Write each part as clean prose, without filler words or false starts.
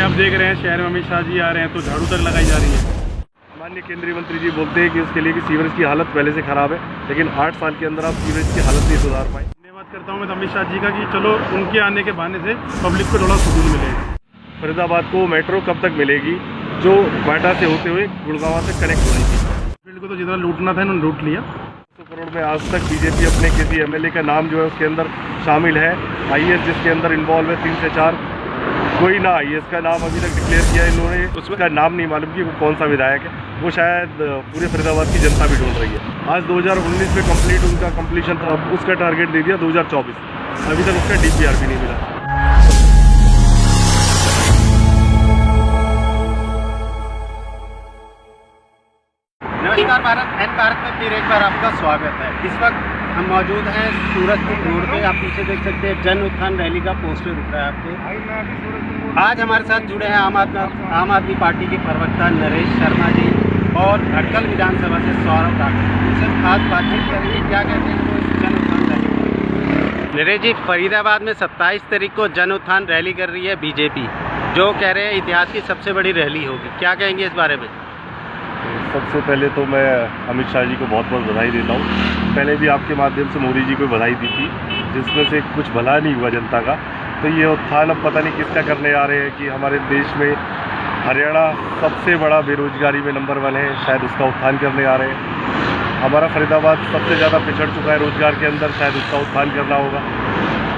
आप देख रहे हैं शहर में अमित शाह जी आ रहे हैं तो झाड़ू तक लगाई जा रही है। माननीय केंद्रीय मंत्री जी बोलते हैं कि उसके लिए कि सीवरेज की हालत पहले से ख़राब है, लेकिन 8 साल के अंदर आप सीवरेज की हालत नहीं सुधार पाए। धन्यवाद करता हूँ मैं अमित शाह जी का कि चलो उनके आने के बहाने से पब्लिक को थोड़ा सुकून मिलेगा। फरीदाबाद को मेट्रो कब तक मिलेगी जो बाटा से होते हुए गुड़गांव से कनेक्ट होनी थी। फील्ड को तो जितना लूटना था इन्होंने लूट लिया। 100 करोड़ में आज तक बीजेपी अपने किसी एमएलए का नाम जो है उसके अंदर शामिल है। आईएएस जिसके अंदर इन्वॉल्व है 3 से 4, कोई ना आईएएस का नाम अभी तक डिक्लेयर किया इन्होंने, उसका नाम नहीं मालूम कि वो कौन सा विधायक है। वो शायद पूरे फरीदाबाद की जनता भी ढूंढ रही है। आज 2019 में कंप्लीट उनका कंप्लीशन था, उसका टारगेट दे दिया 2024, अभी तक उसका डीपीआर भी नहीं मिला। नमस्कार भारत में फिर एक बार आपका स्वागत है। इस वक्त हम मौजूद हैं सूरजपुर रोड पे। आप पीछे देख सकते हैं जन उत्थान रैली का पोस्टर दिख रहा है आपको। आज हमारे साथ जुड़े हैं आम आदमी पार्टी के प्रवक्ता नरेश शर्मा जी और भटकल विधानसभा से सौरभ ठाकुर। उनसे खास बातचीत करेंगे, क्या कहते हैं वो जन उत्थान रैली। नरेश जी, फरीदाबाद में 27 तारीख को जन उत्थान रैली कर रही है बीजेपी, जो कह रहे हैं इतिहास की सबसे बड़ी रैली होगी, क्या कहेंगे इस बारे में? सबसे पहले तो मैं अमित शाह जी को बहुत बहुत बधाई देता हूँ। पहले भी आपके माध्यम से मोदी जी को बधाई दी थी, जिसमें से कुछ भला नहीं हुआ जनता का। तो ये उत्थान अब पता नहीं किसका करने आ रहे हैं कि हमारे देश में हरियाणा सबसे बड़ा बेरोजगारी में नंबर 1 है, शायद उसका उत्थान करने आ रहे हैं। हमारा फरीदाबाद सबसे ज़्यादा पिछड़ चुका है रोजगार के अंदर, शायद उसका उत्थान करना होगा।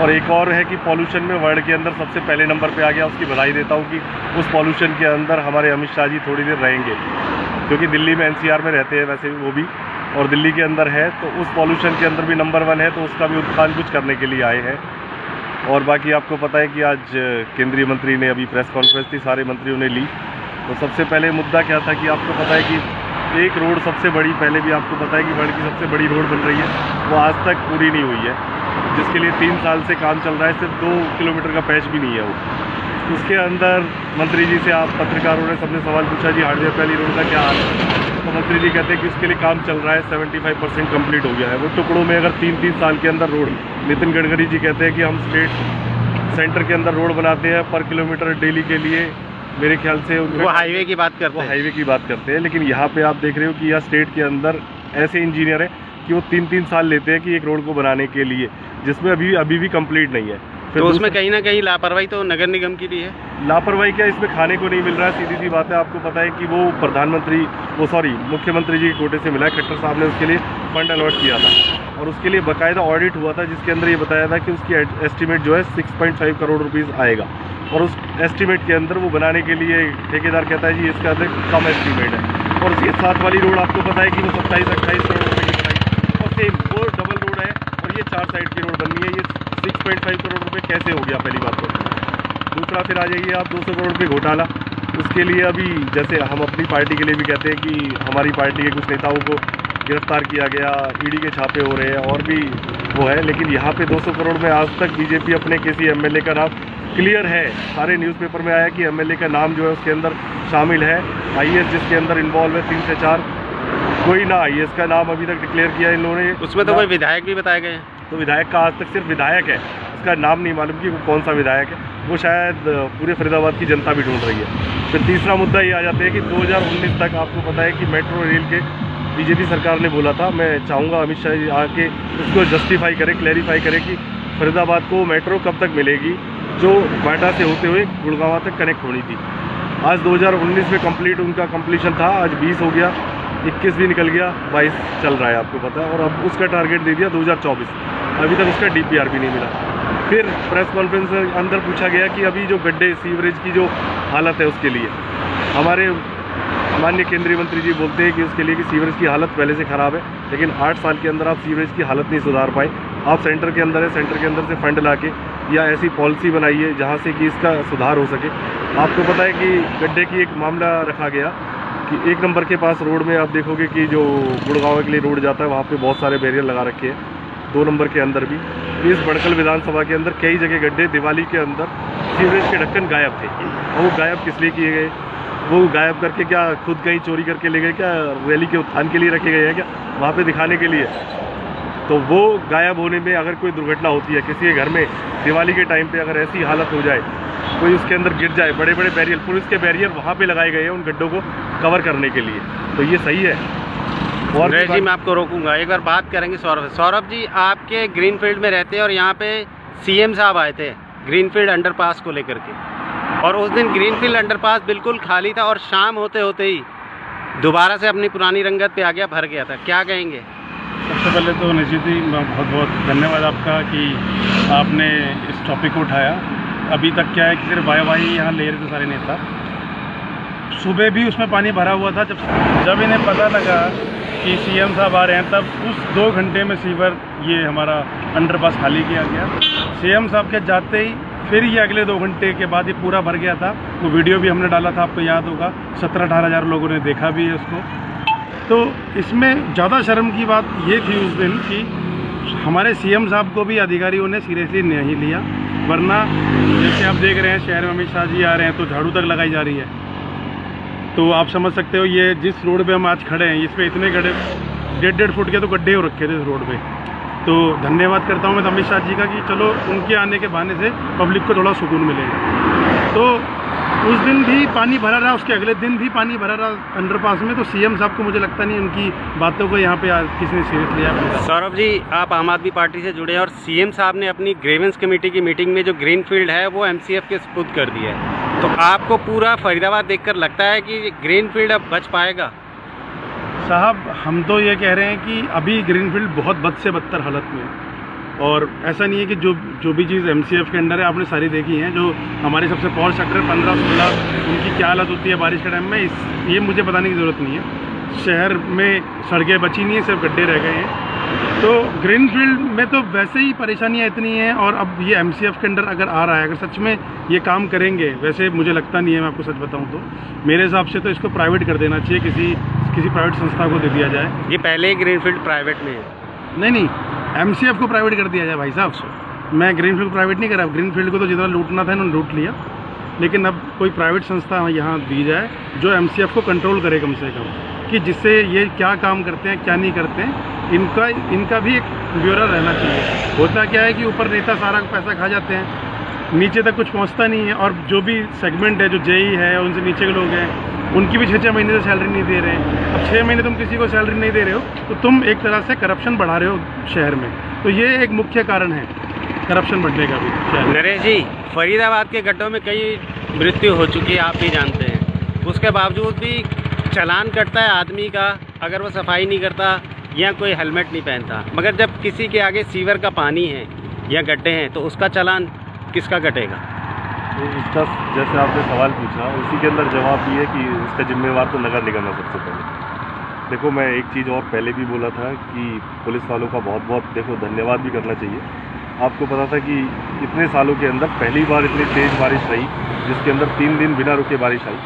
और एक और है कि पॉल्यूशन में वर्ल्ड के अंदर सबसे पहले नंबर पे आ गया, उसकी बधाई देता हूँ कि उस पॉल्यूशन के अंदर हमारे अमित शाह जी थोड़ी देर रहेंगे, क्योंकि दिल्ली में एनसीआर में रहते हैं वैसे वो भी, और दिल्ली के अंदर है, तो उस पॉल्यूशन के अंदर भी नंबर 1 है, तो उसका भी उत्थान कुछ करने के लिए आए हैं। और बाकी आपको पता है कि आज केंद्रीय मंत्री ने अभी प्रेस कॉन्फ्रेंस थी, सारे मंत्रियों ने ली। तो सबसे पहले मुद्दा क्या था कि आपको पता है कि एक रोड सबसे बड़ी, पहले भी आपको पता है कि वर्ल्ड की सबसे बड़ी रोड बन रही है, वो आज तक पूरी नहीं हुई है, जिसके लिए 3 साल से काम चल रहा है। सिर्फ 2 किलोमीटर का पैच भी नहीं है वो। उसके अंदर मंत्री जी से आप पत्रकारों ने सबने सवाल पूछा, जी हार्डवेयर वाली रोड का क्या हाल है? तो मंत्री जी कहते हैं कि उसके लिए काम चल रहा है, 75% कंप्लीट हो गया है। वो टुकड़ों में अगर 3-3 साल के अंदर रोड, नितिन गडकरी जी कहते हैं कि हम स्टेट सेंटर के अंदर रोड बनाते हैं पर किलोमीटर डेली के लिए, मेरे ख्याल से वो हाईवे की बात करते हैं, हाईवे की बात करते हैं। लेकिन यहाँ पे आप देख रहे हो कि यह स्टेट के अंदर ऐसे इंजीनियर हैं कि वो 3-3 साल लेते हैं कि एक रोड को बनाने के लिए, जिसमें अभी भी कंप्लीट नहीं है। तो उसमें कहीं ना कहीं लापरवाही तो नगर निगम की भी है। लापरवाही क्या, इसमें खाने को नहीं मिल रहा है, सीधी सी बात है। आपको पता है कि वो मुख्यमंत्री जी के कोटे से मिला है, खट्टर साहब ने उसके लिए फंड अलॉट किया था, और उसके लिए बाकायदा ऑडिट हुआ था, जिसके अंदर ये बताया था कि उसकी एस्टीमेट जो है 6.5 करोड़ रुपीज़ आएगा। और उस एस्टीमेट के अंदर वो बनाने के लिए ठेकेदार कहता है जी इसका अंदर कम एस्टीमेट है। और उसके साथ वाली रोड आपको पता है कि वो 27-28 करोड़ रुपये की बनाई, और सेम वो डबल रोड है, और ये 4 साइड की रोड बननी है। ये 6.5 करोड़ रुपए कैसे हो गया, पहली बात तो। दूसरा फिर आ जाइए आप 200 करोड़ रुपये घोटाला। उसके लिए अभी जैसे हम अपनी पार्टी के लिए भी कहते हैं कि हमारी पार्टी के कुछ नेताओं को गिरफ्तार किया गया, ईडी के छापे हो रहे हैं, और भी वो है। लेकिन यहाँ पे 200 करोड़ में आज तक बीजेपी अपने किसी एमएलए का नाम, क्लियर है सारे न्यूज़पेपर में आया कि एमएलए का नाम जो है उसके अंदर शामिल है। आईएएस जिसके अंदर इन्वॉल्व है 3 से 4, कोई ना आईएएस का नाम अभी तक डिक्लेयर किया इन्होंने। उसमें तो कोई विधायक भी बताए गए हैं। तो विधायक का आज तक सिर्फ विधायक है, उसका नाम नहीं मालूम कि वो कौन सा विधायक है। वो शायद पूरे फरीदाबाद की जनता भी ढूंढ रही है। फिर तीसरा मुद्दा ये आ जाता है कि 2019 तक आपको पता है कि मेट्रो रेल के बीजेपी सरकार ने बोला था, मैं चाहूँगा अमित शाह जी आके उसको जस्टिफाई करे, क्लैरिफाई करे कि फरीदाबाद को मेट्रो कब तक मिलेगी जो बाटा से होते हुए गुड़गांव तक कनेक्ट होनी थी। आज 2019 में कंप्लीट उनका कंप्लीशन था, आज 20 हो गया, 21 भी निकल गया, 22 चल रहा है आपको पता है। और अब उसका टारगेट दे दिया 2024, अभी तक उसका डीपीआर भी नहीं मिला। फिर प्रेस कॉन्फ्रेंस में अंदर पूछा गया कि अभी जो गड्ढे, सीवरेज की जो हालत है उसके लिए हमारे माननीय केंद्रीय मंत्री जी बोलते हैं कि उसके लिए कि सीवरेज की हालत पहले से ख़राब है, लेकिन 8 साल के अंदर आप सीवरेज की हालत नहीं सुधार पाए। आप सेंटर के अंदर है, सेंटर के अंदर से फंड लाके या ऐसी पॉलिसी बनाइए जहाँ से कि इसका सुधार हो सके। आपको पता है कि गड्ढे की एक मामला रखा गया कि 1 नंबर के पास रोड में आप देखोगे कि जो गुड़गांव के लिए रोड जाता है वहाँ पे बहुत सारे बैरियर लगा रखे हैं, 2 नंबर के अंदर भी। इस भड़कल विधानसभा के अंदर कई जगह गड्ढे, दिवाली के अंदर सीवरेज के ढक्कन गायब थे। और वो गायब किस लिए किए गए? वो गायब करके क्या खुद कहीं चोरी करके ले गए क्या? रैली के उत्थान के लिए रखे गए हैं क्या? वहाँ पे दिखाने के लिए? तो वो गायब होने में अगर कोई दुर्घटना होती है किसी के घर में दिवाली के टाइम पे, अगर ऐसी हालत हो जाए कोई उसके अंदर गिर जाए, बड़े बड़े बैरियर, पुलिस के बैरियर वहाँ पे लगाए गए हैं उन गड्ढों को कवर करने के लिए, तो ये सही है। और नरेश जी, मैं आपको रोकूंगा, एक बार बात करेंगे सौरभ जी, आपके ग्रीनफील्ड में रहते हैं और यहाँ पे सीएम साहब आए थे ग्रीनफील्ड अंडरपास को लेकर के, और उस दिन ग्रीनफील्ड अंडरपास बिल्कुल खाली था और शाम होते होते ही दोबारा से अपनी पुरानी रंगत पे आ गया, भर गया था। क्या कहेंगे? सबसे पहले तो निश्चित ही बहुत बहुत धन्यवाद आपका कि आपने इस टॉपिक को उठाया। अभी तक क्या है कि सिर्फ वाई यहाँ ले रहे थे सारे नेता, सुबह भी उसमें पानी भरा हुआ था। जब इन्हें पता लगा कि सीएम साहब आ रहे हैं, तब उस 2 घंटे में सीवर ये हमारा अंडरपास खाली किया गया। सीएम साहब के जाते ही फिर ये अगले 2 घंटे के बाद ये पूरा भर गया था। वो वीडियो भी हमने डाला था, आपको याद होगा, 17-18 हज़ार लोगों ने देखा भी है उसको। तो इसमें ज़्यादा शर्म की बात ये थी उस दिन कि हमारे सीएम साहब को भी अधिकारियों ने सीरियसली नहीं लिया, वरना जैसे आप देख रहे हैं शहर में अमित शाह जी आ रहे हैं तो झाड़ू तक लगाई जा रही है। तो आप समझ सकते हो ये जिस रोड पे हम आज खड़े हैं, इस पे इतने गड्ढे 1.5 फुट के तो गड्ढे हो रखे थे इस रोड पे। तो धन्यवाद करता हूँ मैं अमित शाह जी का कि चलो उनके आने के बहाने से पब्लिक को थोड़ा सुकून मिलेगा। तो उस दिन भी पानी भरा रहा, उसके अगले दिन भी पानी भरा रहा अंडरपास में। तो सीएम साहब को मुझे लगता नहीं उनकी बातों को यहाँ पे किसी ने सीरियस लिया। सौरभ जी, आप आम आदमी पार्टी से जुड़े हैं और सीएम साहब ने अपनी ग्रीवेंस कमेटी की मीटिंग में जो ग्रीनफील्ड है वो एमसीएफ के सुपुर्द कर दिया है, तो आपको पूरा फरीदाबाद देखकर लगता है कि ग्रीनफील्ड अब बच पाएगा? साहब, हम तो ये कह रहे हैं कि अभी ग्रीनफील्ड बहुत बद से बदतर हालत में है, और ऐसा नहीं है कि जो भी चीज़ एमसीएफ के अंडर है आपने सारी देखी हैं। जो हमारे सबसे पॉश सेक्टर 15-16 उनकी क्या हालत होती है बारिश के टाइम में, ये मुझे बताने की ज़रूरत नहीं है। शहर में सड़कें बची नहीं है, सिर्फ गड्ढे रह गए हैं। तो ग्रीनफील्ड में तो वैसे ही परेशानियाँ इतनी हैं, और अब ये एमसीएफ के अंडर अगर आ रहा है, अगर सच में ये काम करेंगे, वैसे मुझे लगता नहीं है, मैं आपको सच बताऊँ तो मेरे हिसाब से तो इसको प्राइवेट कर देना चाहिए, किसी प्राइवेट संस्था को दे दिया जाए। ये पहले ही ग्रीनफील्ड प्राइवेट में है। नहीं, एमसीएफ को प्राइवेट कर दिया जाए भाई साहब। मैं ग्रीनफील्ड को प्राइवेट नहीं करा, ग्रीनफील्ड को तो जितना लूटना था इन्होंने लूट लिया, लेकिन अब कोई प्राइवेट संस्था यहाँ दी जाए जो एमसीएफ को कंट्रोल करे कम से कम, कि जिससे ये क्या काम करते हैं क्या नहीं करते हैं, इनका भी एक ब्यौरा रहना चाहिए। होता क्या है कि ऊपर नेता सारा पैसा खा जाते हैं, नीचे तक कुछ पहुंचता नहीं है, और जो भी सेगमेंट है, जो जेई है, उनसे नीचे के लोग हैं, उनकी भी 6-6 महीने से सैलरी नहीं दे रहे हैं। अब 6 महीने तुम किसी को सैलरी नहीं दे रहे हो तो तुम एक तरह से करप्शन बढ़ा रहे हो शहर में। तो ये एक मुख्य कारण है करप्शन बढ़ने का भी शहर में। नरेश जी, फरीदाबाद के गड्ढों में कई मृत्यु हो चुकी है, आप भी जानते हैं। उसके बावजूद भी चालान कटता है आदमी का अगर वो सफाई नहीं करता या कोई हेलमेट नहीं पहनता, मगर जब किसी के आगे सीवर का पानी है या गड्ढे हैं तो उसका चालान किसका कटेगा? तो इसका जैसे आपने सवाल पूछा, उसी के अंदर जवाब ये है कि इसका जिम्मेवार तो नगर निगम है सबसे पहले। देखो, मैं एक चीज़ और पहले भी बोला था कि पुलिस वालों का बहुत बहुत धन्यवाद भी करना चाहिए। आपको पता था कि इतने सालों के अंदर पहली बार इतनी तेज़ बारिश रही, जिसके अंदर 3 दिन बिना रुके बारिश आई।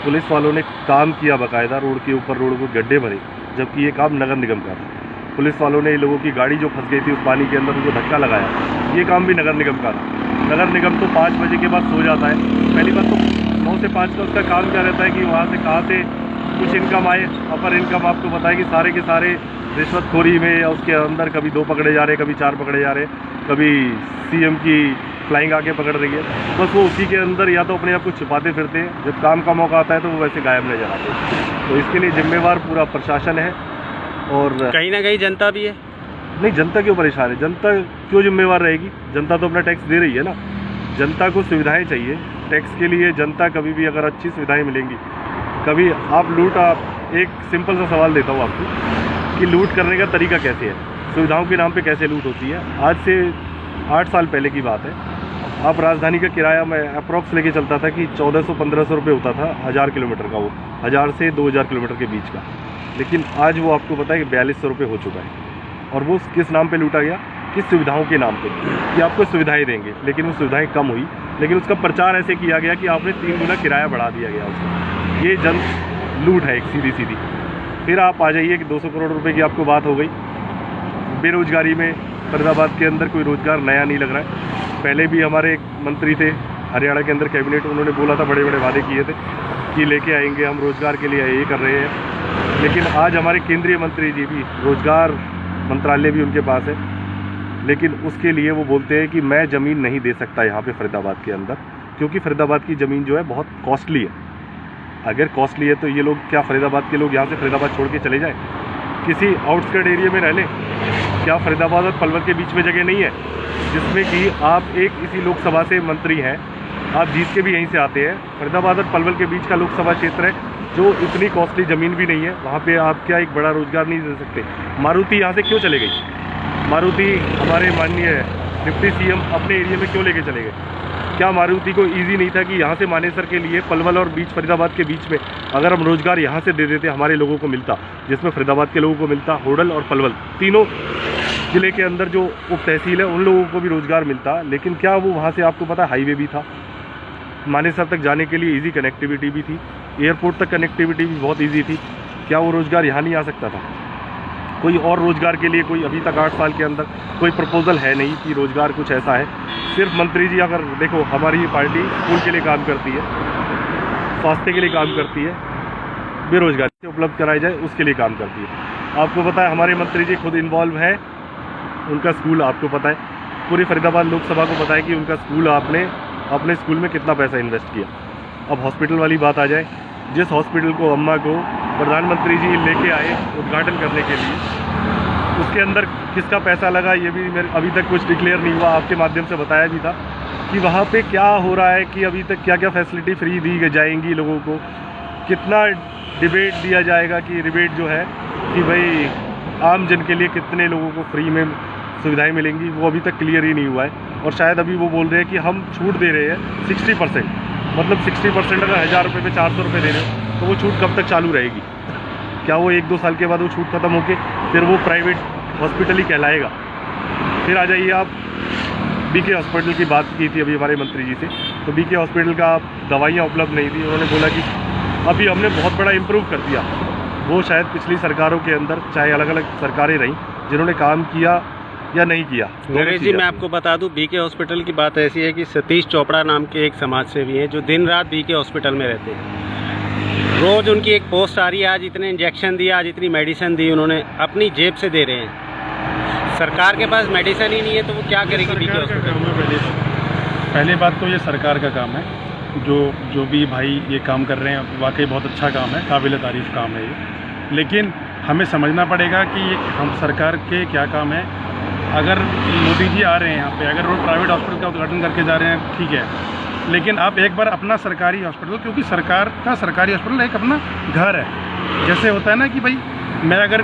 पुलिस वालों ने काम किया बाकायदा, रोड के ऊपर रोड को गड्ढे भरे, जबकि ये काम नगर निगम का था। पुलिस वालों ने लोगों की गाड़ी जो फंस गई थी उस पानी के अंदर, उनको धक्का लगाया, ये काम भी नगर निगम का था। नगर निगम तो 5 बजे के बाद सो जाता है। पहली बात तो 9 से 5 का उसका काम क्या रहता है कि वहाँ से कहाँ से कुछ इनकम आए। अपर इनकम आपको पता है कि सारे के सारे रिश्वतखोरी में, या उसके अंदर कभी 2 पकड़े जा रहे, कभी 4 पकड़े जा रहे, कभी सीएम की फ्लाइंग आके पकड़ रही है। बस वो उसी के अंदर या तो अपने आप को छिपाते फिरते हैं, जब काम का मौका आता है तो वो वैसे गायब नजर आते हैं। तो इसके लिए जिम्मेवार पूरा प्रशासन है, और कहीं ना कहीं जनता भी है। नहीं, जनता क्यों परेशान है? जनता क्यों जिम्मेवार रहेगी? जनता तो अपना टैक्स दे रही है ना। जनता को सुविधाएं चाहिए, टैक्स के लिए जनता कभी भी अगर अच्छी सुविधाएं मिलेंगी, कभी आप एक सिंपल सा सवाल देता हूँ आपको कि लूट करने का तरीका कैसे है, सुविधाओं के नाम पे कैसे लूट होती है। आज से 8 साल पहले की बात है, आप राजधानी का किराया मैं अप्रॉक्स लेके चलता था कि 1400-1500 रुपये होता था 1000 किलोमीटर का, वो 1000 से 2000 किलोमीटर के बीच का। लेकिन आज वो आपको पता है कि 4200 रुपये हो चुका है। और वो किस नाम पे लूटा गया? किस सुविधाओं के नाम पे कि आपको सुविधाएं देंगे, लेकिन वो सुविधाएं कम हुई, लेकिन उसका प्रचार ऐसे किया गया कि आपने 3 गुना किराया बढ़ा दिया गया उसको। ये जन लूट है एक सीधी। फिर आप आ जाइए कि 200 करोड़ रुपए की आपको बात हो गई। बेरोजगारी में फरीदाबाद के अंदर कोई रोज़गार नया नहीं लग रहा है। पहले भी हमारे एक मंत्री थे हरियाणा के अंदर कैबिनेट, उन्होंने बोला था, बड़े बड़े वादे किए थे कि लेके आएंगे हम रोज़गार के लिए, ये कर रहे हैं। लेकिन आज हमारे केंद्रीय मंत्री जी भी रोज़गार मंत्रालय भी उनके पास है, लेकिन उसके लिए वो बोलते हैं कि मैं ज़मीन नहीं दे सकता यहाँ पे फरीदाबाद के अंदर, क्योंकि फरीदाबाद की ज़मीन जो है बहुत कॉस्टली है। अगर कॉस्टली है तो ये लोग क्या फरीदाबाद के लोग यहाँ से फरीदाबाद छोड़ के चले जाएँ, किसी आउटस्कर्ट एरिया में रह लें? क्या फरीदाबाद और पलवल के बीच में जगह नहीं है जिसमें कि आप एक इसी लोकसभा से मंत्री हैं, आप जीत के भी यहीं से आते हैं? फरीदाबाद और पलवल के बीच का लोकसभा क्षेत्र है जो इतनी कॉस्टली ज़मीन भी नहीं है, वहाँ पे आप क्या एक बड़ा रोजगार नहीं दे सकते? मारुति यहाँ से क्यों चले गई? मारुति हमारे माननीय डिप्टी सीएम अपने एरिया में क्यों लेके चले गए? क्या मारुति को इजी नहीं था कि यहाँ से मानेसर के लिए पलवल और बीच फरीदाबाद के बीच में अगर हम रोज़गार यहाँ से दे देते हमारे लोगों को मिलता, जिसमें फरीदाबाद के लोगों को मिलता, होडल और पलवल तीनों ज़िले के अंदर जो उप तहसील है उन लोगों को भी रोज़गार मिलता। लेकिन क्या वो वहाँ से आपको पता है हाईवे भी था, मानेसर तक जाने के लिए ईजी कनेक्टिविटी भी थी, एयरपोर्ट तक कनेक्टिविटी भी बहुत ईजी थी। क्या वो रोज़गार यहाँ नहीं आ सकता था? कोई और रोज़गार के लिए कोई अभी तक 8 साल के अंदर कोई प्रपोजल है नहीं कि रोज़गार कुछ ऐसा है। सिर्फ मंत्री जी, अगर देखो हमारी पार्टी स्कूल के लिए काम करती है, स्वास्थ्य के लिए काम करती है, बेरोजगारी उपलब्ध कराई जाए उसके लिए काम करती है। आपको पता है हमारे मंत्री जी खुद इन्वॉल्व है, उनका स्कूल आपको पता है, पूरी फरीदाबाद लोकसभा को पता है कि उनका स्कूल आपने अपने स्कूल में कितना पैसा इन्वेस्ट किया। अब हॉस्पिटल वाली बात आ जाए, जिस हॉस्पिटल को अम्मा को प्रधानमंत्री जी लेके आए उद्घाटन करने के लिए, उसके अंदर किसका पैसा लगा ये भी मेरे अभी तक कुछ डिक्लेयर नहीं हुआ। आपके माध्यम से बताया भी था कि वहाँ पे क्या हो रहा है, कि अभी तक क्या क्या फैसिलिटी फ्री दी जाएंगी लोगों को, कितना डिबेट दिया जाएगा कि रिबेट जो है कि भाई आम जन के लिए कितने लोगों को फ्री में सुविधाएं मिलेंगी, वो अभी तक क्लियर ही नहीं हुआ है। और शायद अभी वो बोल रहे हैं कि हम छूट दे रहे हैं 60%, मतलब 60% अगर 1000 रुपये पे 400 रुपये दे रहे हो तो वो छूट कब तक चालू रहेगी? क्या वो 1-2 साल के बाद वो छूट ख़त्म होके फिर वो प्राइवेट हॉस्पिटल ही कहलाएगा? फिर आ जाइए आप, बीके हॉस्पिटल की बात की थी अभी हमारे मंत्री जी से, तो बीके हॉस्पिटल का दवाइयाँ उपलब्ध नहीं थी, उन्होंने बोला कि अभी हमने बहुत बड़ा इम्प्रूव कर दिया। वो शायद पिछली सरकारों के अंदर, चाहे अलग अलग सरकारें रहीं, जिन्होंने काम किया या नहीं किया। नरेश जी, मैं आपको बता दूं, बीके हॉस्पिटल की बात ऐसी है कि सतीश चोपड़ा नाम के एक समाज सेवी हैं जो दिन रात बीके हॉस्पिटल में रहते हैं। रोज़ उनकी एक पोस्ट आ रही है, आज इतने इंजेक्शन दिया, आज इतनी मेडिसिन दी, उन्होंने अपनी जेब से दे रहे हैं। सरकार के पास मेडिसिन ही नहीं है तो वो क्या करेगी बीके हॉस्पिटल? पहली बात तो ये सरकार का काम है, जो भी भाई ये काम कर रहे हैं वाकई बहुत अच्छा काम है, काबिल तारीफ़ काम है ये। लेकिन हमें समझना पड़ेगा कि ये हम सरकार के क्या काम है। अगर मोदी जी आ रहे हैं यहाँ पे, अगर वो प्राइवेट हॉस्पिटल का उद्घाटन करके जा रहे हैं ठीक है, लेकिन आप एक बार अपना सरकारी हॉस्पिटल, क्योंकि सरकार का सरकारी हॉस्पिटल एक अपना घर है। जैसे होता है ना कि भाई मैं अगर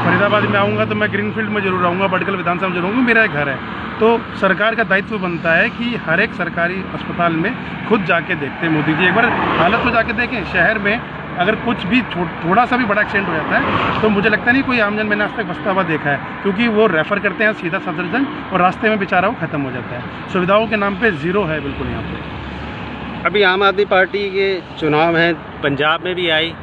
फरीदाबाद में आऊँगा तो मैं ग्रीनफील्ड में जरूर आऊँगा, बडगल विधानसभा में जरूर आऊँगा, मेरा एक घर है। तो सरकार का दायित्व बनता है कि हर एक सरकारी अस्पताल में खुद जाके देखते हैं मोदी जी, एक बार हालत तो जाके देखें। शहर में अगर कुछ भी थोड़ा सा भी बड़ा एक्सीडेंट हो जाता है तो मुझे लगता नहीं कोई आमजन मैंने आज तक बसता हुआ देखा है, क्योंकि वो रेफ़र करते हैं सीधा सफदरजंग और रास्ते में बेचारा वो ख़त्म हो जाता है। सुविधाओं के नाम पे ज़ीरो है बिल्कुल यहाँ पे। अभी आम आदमी पार्टी के चुनाव हैं, पंजाब में भी आई,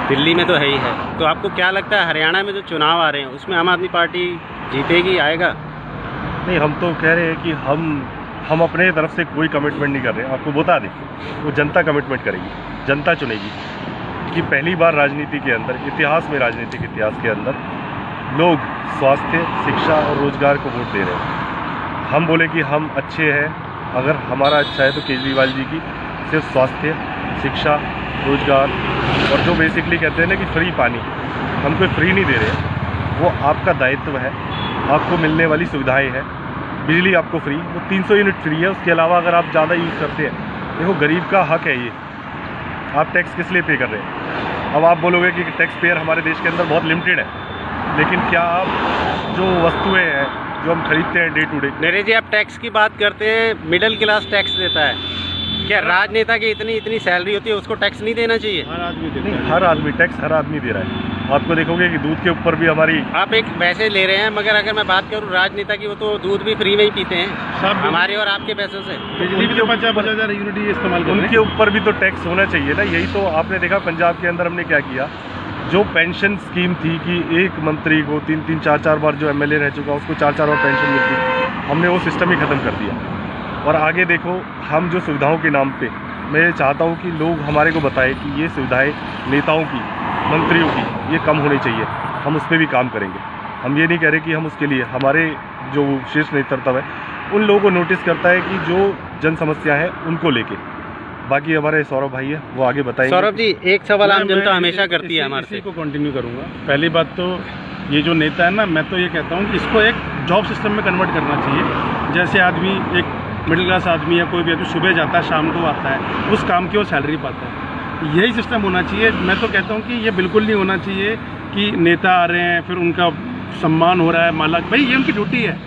दिल्ली में तो है ही है, तो आपको क्या लगता है हरियाणा में जो चुनाव आ रहे हैं उसमें आम आदमी पार्टी जीतेगी, आएगा? नहीं, हम तो कह रहे हैं कि हम अपने तरफ से कोई कमिटमेंट नहीं कर रहे हैं। आपको बता दें, वो जनता कमिटमेंट करेगी, जनता चुनेगी। कि पहली बार राजनीति के अंदर, इतिहास में, राजनीतिक इतिहास के अंदर लोग स्वास्थ्य, शिक्षा और रोज़गार को वोट दे रहे हैं। हम बोले कि हम अच्छे हैं, अगर हमारा अच्छा है तो केजरीवाल जी की सिर्फ स्वास्थ्य, शिक्षा, रोज़गार और जो बेसिकली कहते हैं ना कि फ्री पानी, हम कोई फ्री नहीं दे रहे हैं, वो आपका दायित्व है। आपको मिलने वाली सुविधाएं हैं, बिजली आपको फ्री, वो 300 यूनिट फ्री है। उसके अलावा अगर आप ज़्यादा यूज़ करते हैं, देखो गरीब का हक है ये, आप टैक्स किस लिए पे कर रहे हैं? अब आप बोलोगे कि टैक्स पेयर हमारे देश के अंदर बहुत लिमिटेड है, लेकिन क्या आप जो वस्तुएं हैं जो हम खरीदते हैं डे टू डे। नरेश जी, आप टैक्स की बात करते हैं, मिडिल क्लास टैक्स देता है, क्या राजनेता की इतनी सैलरी होती है उसको टैक्स नहीं देना चाहिए? हर आदमी देता है। हर आदमी टैक्स हर आदमी दे रहा है। आपको देखोगे कि दूध के ऊपर भी हमारी, आप एक पैसे ले रहे हैं, मगर अगर मैं बात करूं राजनेता की, वो तो दूध भी फ्री में ही पीते हैं, सब हमारे और आपके पैसों से। बिजली भी तो 50,000 यूनिट ही इस्तेमाल कर रहे उनके ऊपर भी तो टैक्स होना चाहिए ना। यही तो आपने देखा पंजाब के अंदर हमने क्या किया, जो पेंशन स्कीम थी कि एक मंत्री को 3-3, 4-4 बार जो एमएलए रह चुका उसको 4-4 बार पेंशन मिलती, हमने वो सिस्टम ही ख़त्म कर दिया। और आगे देखो, हम जो सुविधाओं के नाम पे, मैं चाहता हूँ कि लोग हमारे को बताएं कि ये सुविधाएं नेताओं की, मंत्रियों की, ये कम होनी चाहिए। हम उस पर भी काम करेंगे। हम ये नहीं कह रहे कि हम उसके लिए, हमारे जो शीर्ष नेतृत्व है उन लोगों को नोटिस करता है कि जो जन समस्या है उनको लेके। बाकी हमारे सौरभ भाई है, वो आगे बताएंगे। सौरभ जी, एक सवाल आम जनता मैं हमेशा करती है इसी हमारे से। को कंटिन्यू करूंगा। पहली बात तो ये जो नेता है ना, मैं तो ये कहता हूँ कि इसको एक जॉब सिस्टम में कन्वर्ट करना चाहिए। जैसे आदमी, एक मिडिल क्लास आदमी या कोई भी आदमी सुबह जाता है, शाम को आता है, उस काम की वो सैलरी पाता है। यही सिस्टम होना चाहिए। मैं तो कहता हूँ कि ये बिल्कुल नहीं होना चाहिए कि नेता आ रहे हैं फिर उनका सम्मान हो रहा है, माला। भाई ये उनकी ड्यूटी है।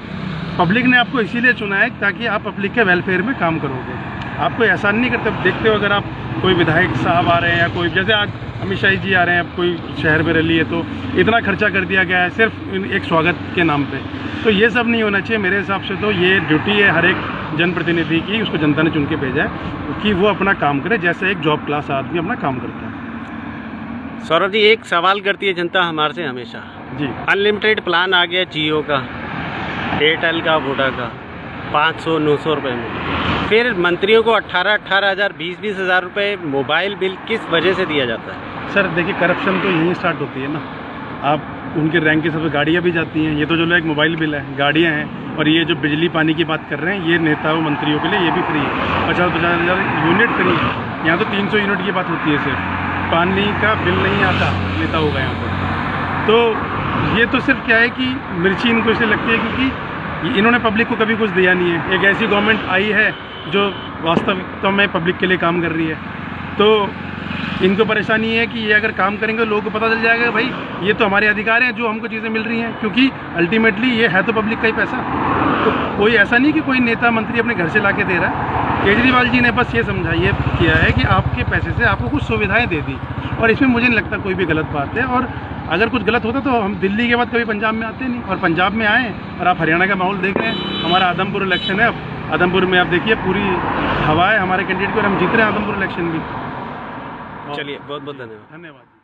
पब्लिक ने आपको इसीलिए चुना है ताकि आप पब्लिक के वेलफेयर में काम करोगे। आपको एहसान नहीं करते। देखते हो अगर आप कोई विधायक साहब आ रहे हैं या कोई, जैसे आज अमित शाह जी आ रहे हैं, कोई शहर में रैली है तो इतना खर्चा कर दिया गया है सिर्फ एक स्वागत के नाम पे। तो ये सब नहीं होना चाहिए मेरे हिसाब से। तो ये ड्यूटी है हर एक जनप्रतिनिधि की, उसको जनता ने चुन के भेजा है कि वो अपना काम करे जैसे एक जॉब क्लास आदमी अपना काम करता है। सौरभ जी, एक सवाल करती है जनता हमारे से हमेशा जी, अनलिमिटेड प्लान आ गया जियो का, एयरटेल का, वोडा का, 500-900 रुपये में। फिर मंत्रियों को 18,000 20 हज़ार रुपये मोबाइल बिल किस वजह से दिया जाता है? सर देखिए, करप्शन तो यहीं स्टार्ट होती है ना। आप उनके रैंक के सब गाड़ियाँ भी जाती हैं। ये तो जो एक मोबाइल बिल है, गाड़ियाँ हैं, और ये जो बिजली पानी की बात कर रहे हैं, ये नेताओं मंत्रियों के लिए ये भी फ्री है। 50-50 हज़ार यूनिट फ्री है। यहाँ तो 300 यूनिट की बात होती है। सिर्फ पानी का बिल नहीं आता नेताओं का यहाँ पर। तो ये तो सिर्फ क्या है कि मिर्ची इनको इसलिए लगती है क्योंकि इन्होंने पब्लिक को कभी कुछ दिया नहीं है। एक ऐसी गवर्नमेंट आई है जो वास्तविकता में पब्लिक के लिए काम कर रही है। तो इनको परेशानी है कि ये अगर काम करेंगे लोगों को पता चल जाएगा भाई ये तो हमारे अधिकार हैं, जो हमको चीज़ें मिल रही हैं, क्योंकि अल्टीमेटली ये है तो पब्लिक का ही पैसा। तो कोई ऐसा नहीं कि कोई नेता मंत्री अपने घर से ला के दे रहा है। केजरीवाल जी ने बस ये समझाइए किया है कि आपके पैसे से आपको कुछ सुविधाएँ दे दी, और इसमें मुझे नहीं लगता कोई भी गलत बात है। और अगर कुछ गलत होता तो हम दिल्ली के बाद कभी पंजाब में आते नहीं, और पंजाब में आए। और आप हरियाणा का माहौल देख रहे हैं। हमारा आदमपुर इलेक्शन है, अब आदमपुर में आप देखिए पूरी हवा है हमारे कैंडिडेट को, और हम जीत रहे हैं आदमपुर इलेक्शन भी। चलिए, बहुत बहुत धन्यवाद। धन्यवाद।